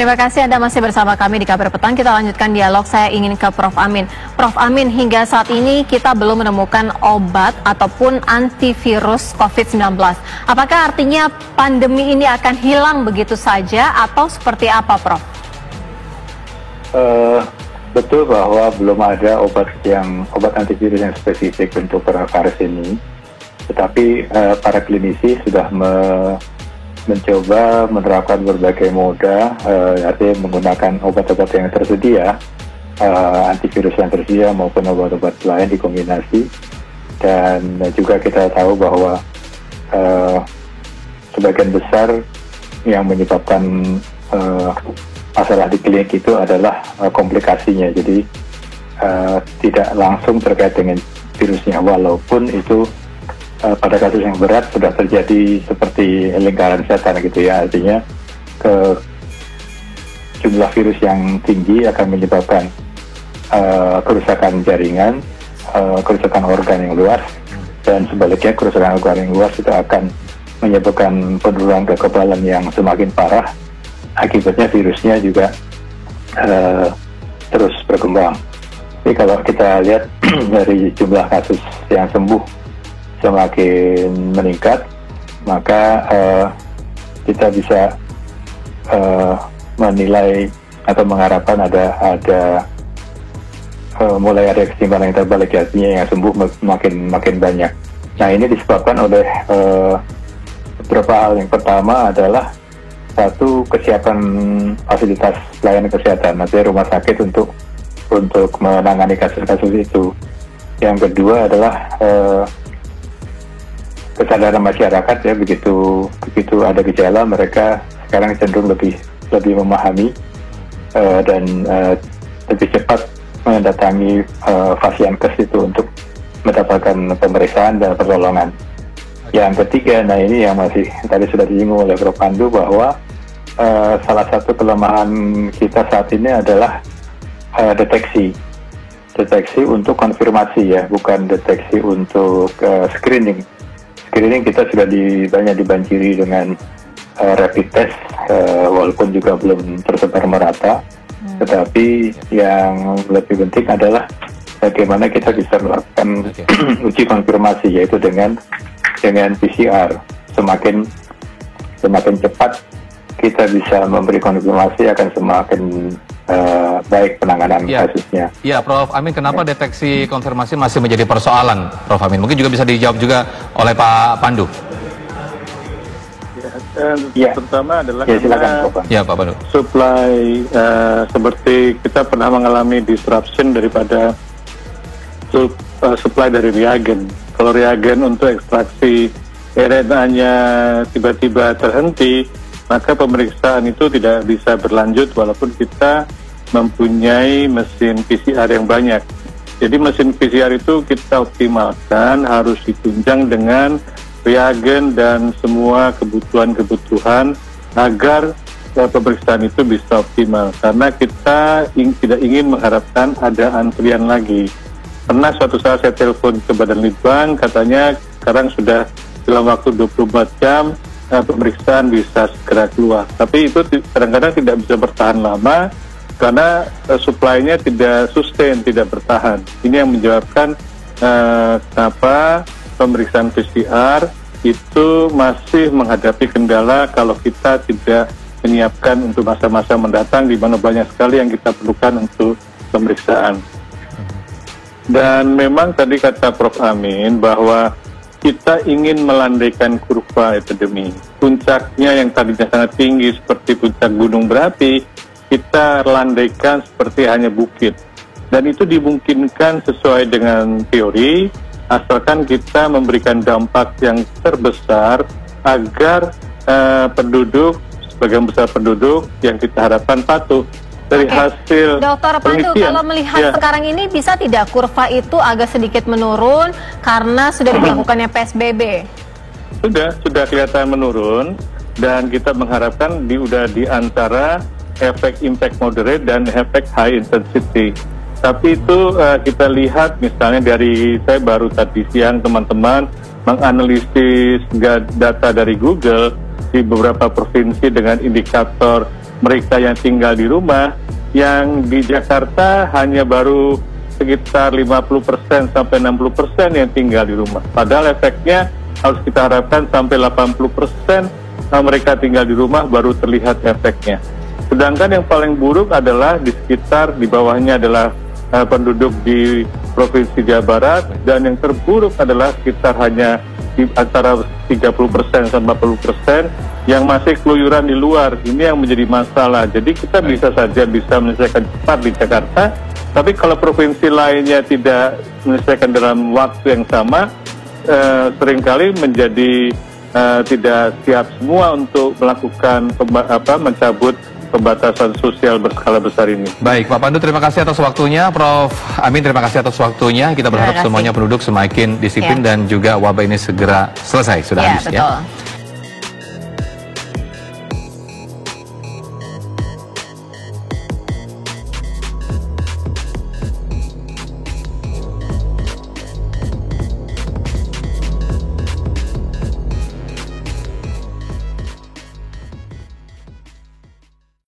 terima kasih Anda masih bersama kami di KBR Petang. Kita lanjutkan dialog. Saya ingin ke Prof. Amin. Prof. Amin, hingga saat ini kita belum menemukan obat ataupun antivirus COVID-19. Apakah artinya pandemi ini akan hilang begitu saja atau seperti apa, Prof? Betul bahwa belum ada obat antivirus yang spesifik untuk coronavirus ini. Tetapi para klinisi sudah mencoba menerapkan berbagai moda, artinya menggunakan obat-obat yang tersedia, antivirus yang tersedia maupun obat-obat lain dikombinasi. Dan juga kita tahu bahwa sebagian besar yang menyebabkan masalah di klinik itu adalah komplikasinya. Jadi tidak langsung terkait dengan virusnya, walaupun itu pada kasus yang berat sudah terjadi seperti lingkaran setan gitu ya, artinya jumlah virus yang tinggi akan menyebabkan kerusakan jaringan, kerusakan organ yang luas, dan sebaliknya kerusakan organ yang luas itu akan menyebabkan penurunan kekebalan yang semakin parah. Akibatnya virusnya juga terus berkembang. Jadi kalau kita lihat dari jumlah kasus yang sembuh semakin meningkat, maka kita bisa menilai atau mengharapkan ada mulai ada keseimbangan yang terbalik, artinya yang sembuh makin banyak. Nah, ini disebabkan oleh beberapa hal. Yang pertama adalah satu, kesiapan fasilitas pelayanan kesehatan, artinya rumah sakit untuk menangani kasus-kasus itu. Yang kedua adalah kesadaran masyarakat ya, begitu ada gejala mereka sekarang cenderung lebih memahami dan lebih cepat mendatangi Fasiankes itu untuk mendapatkan pemeriksaan dan pertolongan. Yang ketiga, nah ini yang masih tadi sudah disinggung oleh Prof. Pandu, bahwa salah satu kelemahan kita saat ini adalah deteksi untuk konfirmasi ya, bukan deteksi untuk screening. Screening kita sudah banyak dibanjiri dengan rapid test, walaupun juga belum tersebar merata. Tetapi yang lebih penting adalah bagaimana kita bisa melakukan uji konfirmasi, yaitu dengan PCR. Semakin cepat kita bisa memberi konfirmasi, akan semakin baik penanganan kasusnya. Ya, Prof. Amin, kenapa deteksi konfirmasi masih menjadi persoalan, Prof. Amin? Mungkin juga bisa dijawab juga oleh Pak Pandu. Pertama adalah Pak Pandu. Supply, seperti kita pernah mengalami disruption daripada supply dari reagen. Kalau reagen untuk ekstraksi RNA-nya tiba-tiba terhenti, maka pemeriksaan itu tidak bisa berlanjut walaupun kita mempunyai mesin PCR yang banyak. Jadi mesin PCR itu kita optimalkan, harus ditunjang dengan reagen dan semua kebutuhan agar pemeriksaan itu bisa optimal. Karena kita tidak ingin mengharapkan ada antrian lagi. Pernah suatu saat saya telepon ke Badan Litbang, katanya sekarang sudah dalam waktu 24 jam pemeriksaan bisa segera keluar. Tapi itu kadang-kadang tidak bisa bertahan lama karena supply-nya tidak sustain, tidak bertahan. Ini yang menyebabkan kenapa pemeriksaan PCR itu masih menghadapi kendala kalau kita tidak menyiapkan untuk masa-masa mendatang, di mana banyak sekali yang kita perlukan untuk pemeriksaan. Dan memang tadi kata Prof. Amin bahwa kita ingin melandaikan kurva epidemi. Puncaknya yang tadinya sangat tinggi seperti puncak gunung berapi, kita landaikan seperti hanya bukit. Dan itu dimungkinkan sesuai dengan teori, asalkan kita memberikan dampak yang terbesar agar sebagian besar penduduk yang kita harapkan patuh. Dari hasil Dokter Pandu, kalau melihat sekarang ini bisa tidak kurva itu agak sedikit menurun karena sudah dilakukannya PSBB? Sudah kelihatan menurun, dan kita mengharapkan udah di antara efek impact moderate dan efek high intensity. Tapi itu kita lihat misalnya saya baru tadi siang teman-teman menganalisis data dari Google di beberapa provinsi dengan indikator mereka yang tinggal di rumah, yang di Jakarta hanya baru sekitar 50% sampai 60% yang tinggal di rumah. Padahal efeknya harus kita harapkan sampai 80% mereka tinggal di rumah baru terlihat efeknya. Sedangkan yang paling buruk adalah di sekitar, di bawahnya adalah penduduk di Provinsi Jawa Barat, dan yang terburuk adalah sekitar hanya di antara 30% sampai 40% yang masih keluyuran di luar. Ini yang menjadi masalah. Jadi kita bisa saja bisa menyelesaikan cepat di Jakarta, tapi kalau provinsi lainnya tidak menyelesaikan dalam waktu yang sama, seringkali menjadi tidak siap semua untuk melakukan mencabut pembatasan sosial berskala besar ini. Baik, Pak Pandu, terima kasih atas waktunya. Prof. Amin, terima kasih atas waktunya. Kita berharap semuanya penduduk semakin disiplin dan juga wabah ini segera selesai, sudah habis betul. ya.